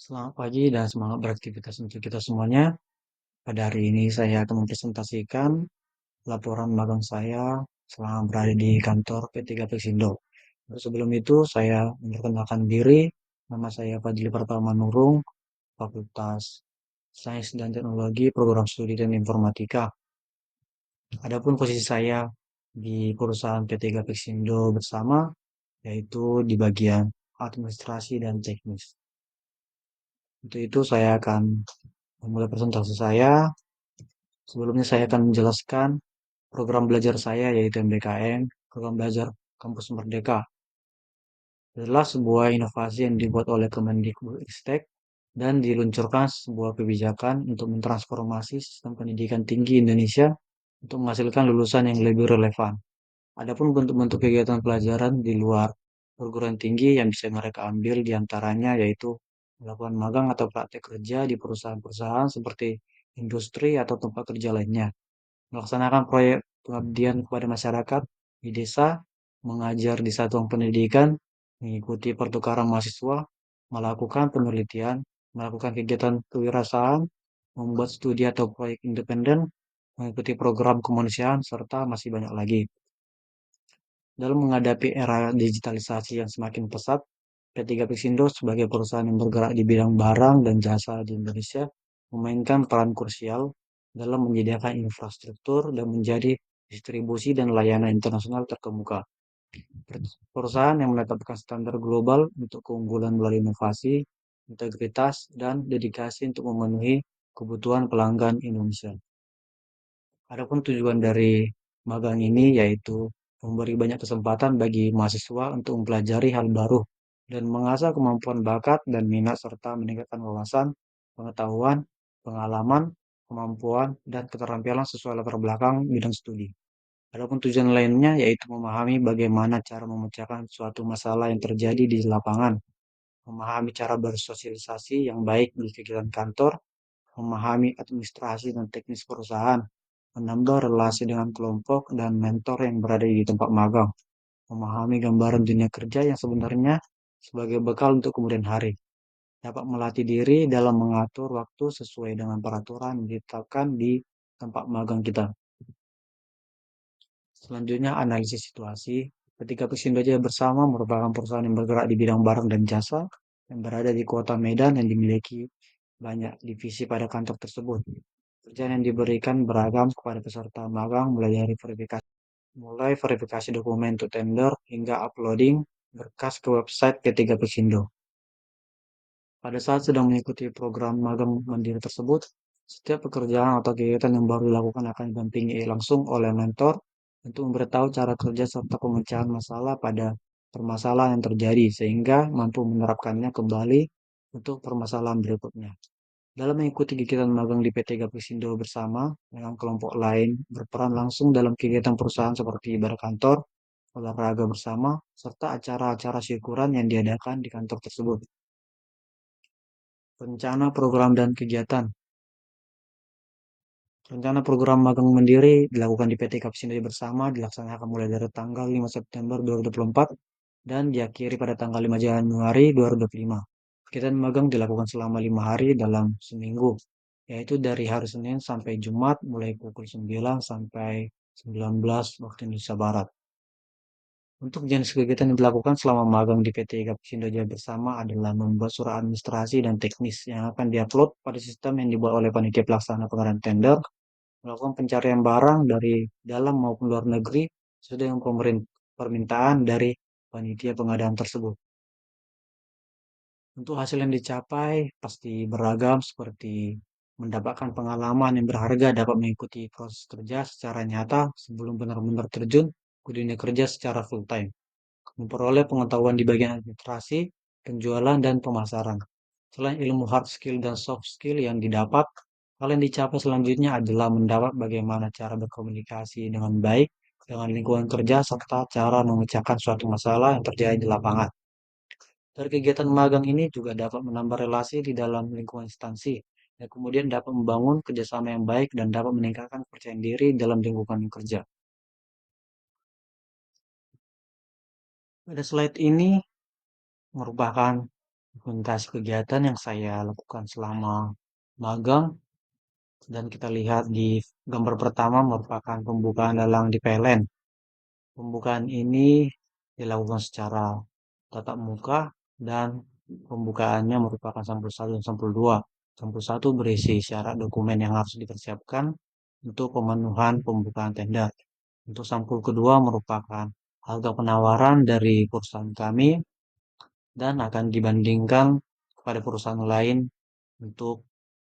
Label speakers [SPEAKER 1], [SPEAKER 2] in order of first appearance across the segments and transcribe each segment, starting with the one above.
[SPEAKER 1] Selamat pagi dan semangat beraktivitas untuk kita semuanya. Pada hari ini saya akan mempresentasikan laporan magang saya selama berada di kantor P3 Peksindo. Sebelum itu saya memperkenalkan diri. Nama saya Fadli Pratama Nurung, Fakultas Sains dan Teknologi, Program Studi dan Informatika. Adapun posisi saya di perusahaan P3 Peksindo bersama, yaitu di bagian administrasi dan teknis. Untuk itu saya akan memulai presentasi saya. Sebelumnya saya akan menjelaskan program belajar saya yaitu MBKM, program belajar Kampus Merdeka. Adalah sebuah inovasi yang dibuat oleh Kemendikbudristek dan diluncurkan sebuah kebijakan untuk mentransformasi sistem pendidikan tinggi Indonesia untuk menghasilkan lulusan yang lebih relevan. Adapun bentuk-bentuk kegiatan pelajaran di luar perguruan tinggi yang bisa mereka ambil diantaranya yaitu melakukan magang atau praktek kerja di perusahaan-perusahaan seperti industri atau tempat kerja lainnya, melaksanakan proyek pengabdian kepada masyarakat di desa, mengajar di satuan pendidikan, mengikuti pertukaran mahasiswa, melakukan penelitian, melakukan kegiatan kewirausahaan, membuat studi atau proyek independen, mengikuti program kemanusiaan, serta masih banyak lagi. Dalam menghadapi era digitalisasi yang semakin pesat, P3 Peksindo sebagai perusahaan yang bergerak di bidang barang dan jasa di Indonesia memainkan peran krusial dalam menyediakan infrastruktur dan menjadi distribusi dan layanan internasional terkemuka. Perusahaan yang menetapkan standar global untuk keunggulan melalui inovasi, integritas, dan dedikasi untuk memenuhi kebutuhan pelanggan Indonesia. Adapun tujuan dari magang ini yaitu memberi banyak kesempatan bagi mahasiswa untuk mempelajari hal baru dan mengasah kemampuan bakat dan minat serta meningkatkan wawasan, pengetahuan, pengalaman, kemampuan, dan keterampilan sesuai latar belakang bidang studi. Adapun tujuan lainnya yaitu memahami bagaimana cara memecahkan suatu masalah yang terjadi di lapangan, memahami cara bersosialisasi yang baik di kegiatan kantor, memahami administrasi dan teknis perusahaan, menambah relasi dengan kelompok dan mentor yang berada di tempat magang, memahami gambaran dunia kerja yang sebenarnya sebagai bekal untuk kemudian hari, dapat melatih diri dalam mengatur waktu sesuai dengan peraturan yang ditetapkan di tempat magang kita. Selanjutnya, analisis situasi. Ketika Pesindo Jaya Bersama merupakan perusahaan yang bergerak di bidang barang dan jasa yang berada di kota Medan yang dimiliki banyak divisi pada kantor tersebut. Kerjaan yang diberikan beragam kepada peserta magang mulai verifikasi dokumen untuk tender hingga uploading berkas ke website P3 Pesindo. Pada saat sedang mengikuti program magang mandiri tersebut, setiap pekerjaan atau kegiatan yang baru dilakukan akan didampingi langsung oleh mentor untuk memberitahu cara kerja serta pemecahan masalah pada permasalahan yang terjadi sehingga mampu menerapkannya kembali untuk permasalahan berikutnya. Dalam mengikuti kegiatan magang di PT Gaprindo bersama dengan kelompok lain berperan langsung dalam kegiatan perusahaan seperti ibadah kantor, olahraga bersama, serta acara-acara syukuran yang diadakan di kantor tersebut. Rencana program dan kegiatan. Rencana program magang mandiri dilakukan di PT Kapsindo bersama dilaksanakan mulai dari tanggal 5 September 2024 dan diakhiri pada tanggal 5 Januari 2025. Kegiatan magang dilakukan selama 5 hari dalam seminggu, yaitu dari hari Senin sampai Jumat mulai pukul 9 sampai 19 waktu Indonesia Barat. Untuk jenis kegiatan yang dilakukan selama magang di PT Kapsindo Jaya Bersama adalah membuat surat administrasi dan teknis yang akan diupload pada sistem yang dibuat oleh panitia pelaksana pengadaan tender, melakukan pencarian barang dari dalam maupun luar negeri sesuai dengan permintaan dari panitia pengadaan tersebut. Untuk hasil yang dicapai pasti beragam seperti mendapatkan pengalaman yang berharga dapat mengikuti proses kerja secara nyata sebelum benar-benar terjun ke dunia kerja secara full time. Memperoleh pengetahuan di bagian administrasi, penjualan, dan pemasaran. Selain ilmu hard skill dan soft skill yang didapat, hal yang dicapai selanjutnya adalah mendapat bagaimana cara berkomunikasi dengan baik dengan lingkungan kerja serta cara memecahkan suatu masalah yang terjadi di lapangan. Dari kegiatan magang ini juga dapat menambah relasi di dalam lingkungan instansi, dan kemudian dapat membangun kerjasama yang baik dan dapat meningkatkan kepercayaan diri dalam lingkungan kerja. Pada slide ini merupakan Dokumentasi kegiatan yang saya lakukan selama magang dan kita lihat di gambar pertama merupakan pembukaan lelang di PLN. Pembukaan ini dilakukan secara tatap muka dan pembukaannya merupakan sampul 1 dan sampul 2. Sampul 1 berisi syarat dokumen yang harus dipersiapkan untuk pemenuhan pembukaan tender. Untuk sampul kedua merupakan harga penawaran dari perusahaan kami dan akan dibandingkan kepada perusahaan lain untuk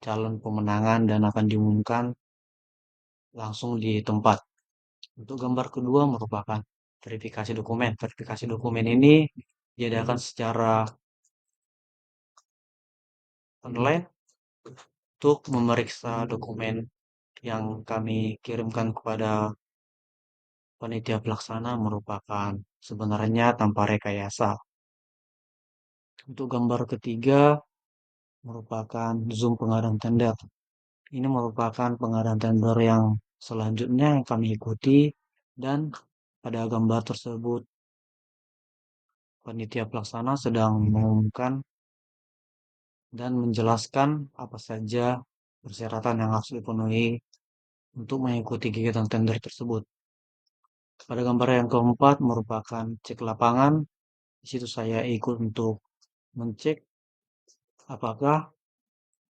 [SPEAKER 1] calon pemenangan dan akan diumumkan langsung di tempat. Untuk gambar kedua merupakan verifikasi dokumen. Verifikasi dokumen ini diadakan secara online untuk memeriksa dokumen yang kami kirimkan kepada panitia pelaksana merupakan sebenarnya tanpa rekayasa. Untuk gambar ketiga merupakan Zoom pengadaan tender. Ini merupakan pengadaan tender yang selanjutnya yang kami ikuti dan pada gambar tersebut panitia pelaksana sedang mengumumkan dan menjelaskan apa saja persyaratan yang harus dipenuhi untuk mengikuti kegiatan tender tersebut. Pada gambar yang keempat merupakan cek lapangan. Di situ saya ikut untuk mengecek apakah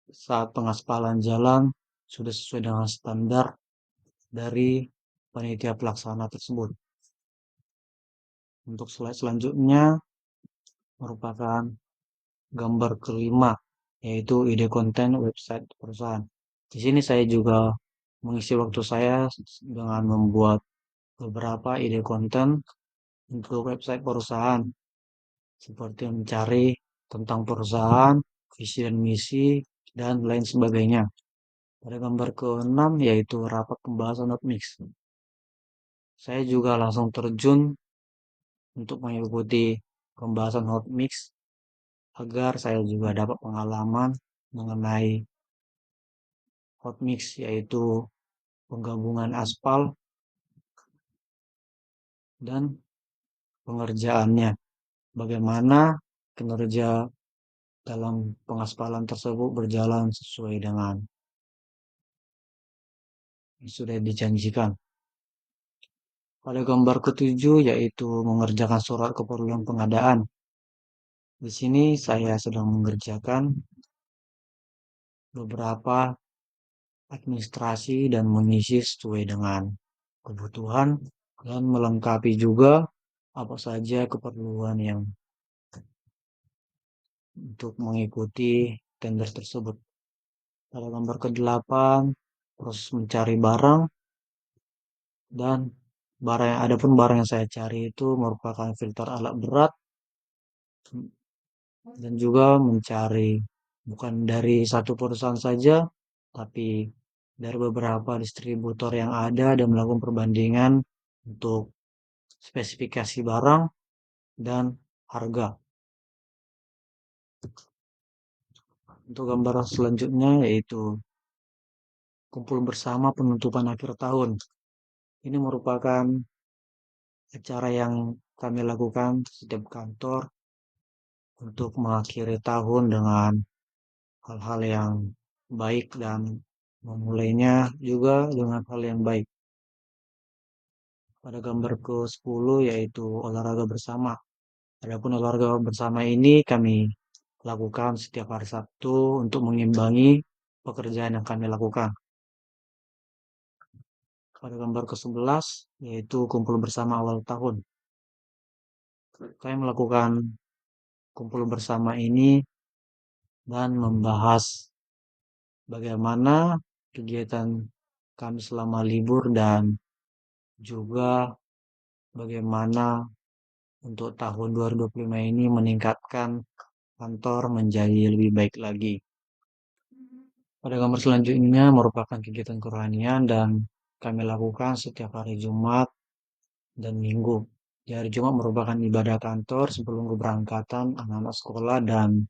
[SPEAKER 1] saat pengaspalan jalan sudah sesuai dengan standar dari panitia pelaksana tersebut. Untuk slide selanjutnya merupakan gambar kelima, yaitu ide konten website perusahaan. Di sini saya juga mengisi waktu saya dengan membuat beberapa ide konten untuk website perusahaan, seperti mencari tentang perusahaan, visi dan misi, dan lain sebagainya. Pada gambar ke-6 yaitu rapat pembahasan hotmix. Saya juga langsung terjun untuk mengikuti pembahasan hotmix agar saya juga dapat pengalaman mengenai hotmix yaitu penggabungan aspal dan pengerjaannya. Bagaimana kinerja dalam pengaspalan tersebut berjalan sesuai dengan yang sudah dijanjikan. Pada gambar ketujuh yaitu mengerjakan surat keperluan pengadaan. Di sini saya sedang mengerjakan beberapa administrasi dan mengisi sesuai dengan kebutuhan dan melengkapi juga apa saja keperluan yang untuk mengikuti tender tersebut. Pada gambar ke-8 proses mencari barang dan barang yang saya cari itu merupakan filter alat berat dan juga mencari bukan dari satu perusahaan saja, tapi dari beberapa distributor yang ada dan melakukan perbandingan untuk spesifikasi barang dan harga. Untuk gambar selanjutnya yaitu kumpul bersama penutupan akhir tahun. Ini merupakan acara yang kami lakukan setiap kantor untuk mengakhiri tahun dengan hal-hal yang baik dan memulainya juga dengan hal yang baik. Pada gambar ke-10 yaitu olahraga bersama. Adapun olahraga bersama ini kami lakukan setiap hari Sabtu untuk mengimbangi pekerjaan yang kami lakukan. Pada gambar ke-11 yaitu kumpul bersama awal tahun. Kami melakukan kumpul bersama ini dan membahas bagaimana kegiatan kami selama libur dan juga bagaimana untuk tahun 2025 ini meningkatkan kantor menjadi lebih baik lagi. Pada gambar selanjutnya merupakan kegiatan kerohanian dan kami lakukan setiap hari Jumat dan Minggu. Di hari Jumat merupakan ibadah kantor sebelum keberangkatan anak-anak sekolah dan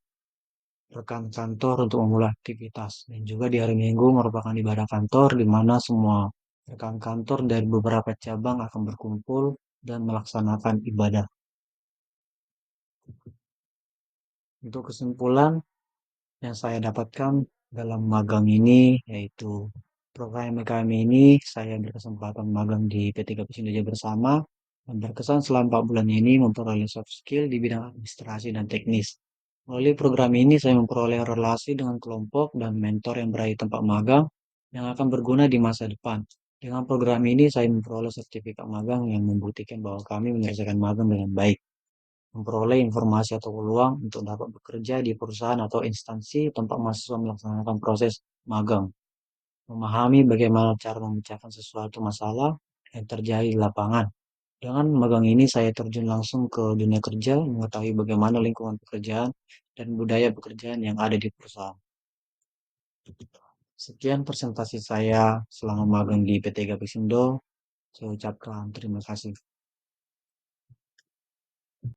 [SPEAKER 1] rekan kantor untuk memulai aktivitas. Dan juga di hari Minggu merupakan ibadah kantor di mana semua rekan kantor dari beberapa cabang akan berkumpul dan melaksanakan ibadah. Untuk kesimpulan yang saya dapatkan dalam magang ini yaitu program MKM ini saya berkesempatan magang di PT Gapex Indonesia bersama dan berkesan selama 4 bulan ini memperoleh soft skill di bidang administrasi dan teknis. Melalui program ini saya memperoleh relasi dengan kelompok dan mentor yang berada di tempat magang yang akan berguna di masa depan. Dengan program ini saya memperoleh sertifikat magang yang membuktikan bahwa kami menyelesaikan magang dengan baik, memperoleh informasi atau peluang untuk dapat bekerja di perusahaan atau instansi tempat mahasiswa melaksanakan proses magang, memahami bagaimana cara memecahkan sesuatu masalah yang terjadi di lapangan. Dengan magang ini saya terjun langsung ke dunia kerja, mengetahui bagaimana lingkungan pekerjaan dan budaya pekerjaan yang ada di perusahaan. Sekian presentasi saya selama magang di PT Gapexindo. Saya ucapkan terima kasih.